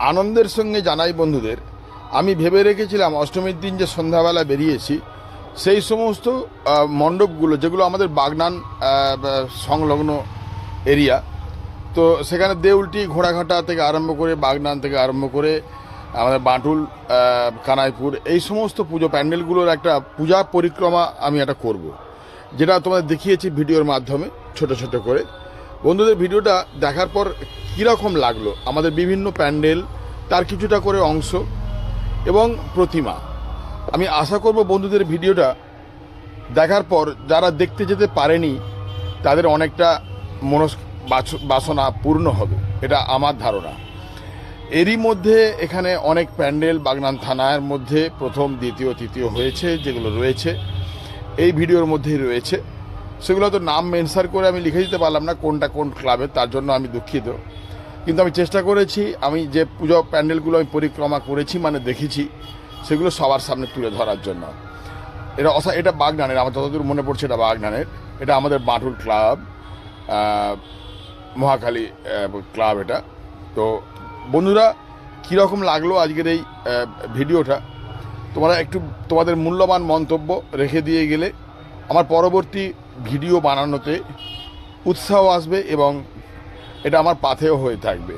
আনন্দের সঙ্গে জানাই বন্ধুদের, আমি ভেবে রেখেছিলাম অষ্টমীর দিন যে সন্ধ্যাবেলা বেরিয়েছি সেই সমস্ত মণ্ডপগুলো যেগুলো আমাদের বাগনান সংলগ্ন এরিয়া, তো সেখানে দেউলটি ঘোড়াঘাটা থেকে আরম্ভ করে বাগনান থেকে আরম্ভ করে আমাদের বাঁটুল কানাইপুর এই সমস্ত পুজো প্যান্ডেলগুলোর একটা পূজা পরিক্রমা আমি এটা করব, যেটা তোমাদের দেখিয়েছি ভিডিওর মাধ্যমে ছোট ছোট করে। বন্ধুদের ভিডিওটা দেখার পর কীরকম লাগলো আমাদের বিভিন্ন প্যান্ডেল, তার কিছুটা করে অংশ এবং প্রতিমা, আমি আশা করব বন্ধুদের ভিডিওটা দেখার পর যারা দেখতে যেতে পারেনি তাদের অনেকটা বাসনা পূর্ণ হবে, এটা আমার ধারণা। এরই মধ্যে এখানে অনেক প্যান্ডেল বাগনান থানার মধ্যে প্রথম দ্বিতীয় তৃতীয় হয়েছে, যেগুলো রয়েছে এই ভিডিওর মধ্যেই রয়েছে। সেগুলো তো নাম মেনশন করে আমি লিখে দিতে পারলাম না কোনটা কোন ক্লাবের, তার জন্য আমি দুঃখিত। কিন্তু আমি চেষ্টা করেছি, আমি যে পুজো প্যান্ডেলগুলো আমি পরিক্রমা করেছি মানে দেখেছি সেগুলো সবার সামনে তুলে ধরার জন্য। এটা বাগনানের, আমার যতদূর মনে পড়ছে এটা বাগনানের, এটা আমাদের বাঁটুল ক্লাব, মহাকালী ক্লাব এটা। তো বন্ধুরা, কীরকম লাগলো আজকের এই ভিডিওটা, তোমরা একটু তোমাদের মূল্যবান মন্তব্য রেখে দিয়ে গেলে আমার পরবর্তী ভিডিও বানানোতে উৎসাহ আসবে এবং এটা আমার পাথেয় হয়ে থাকবে।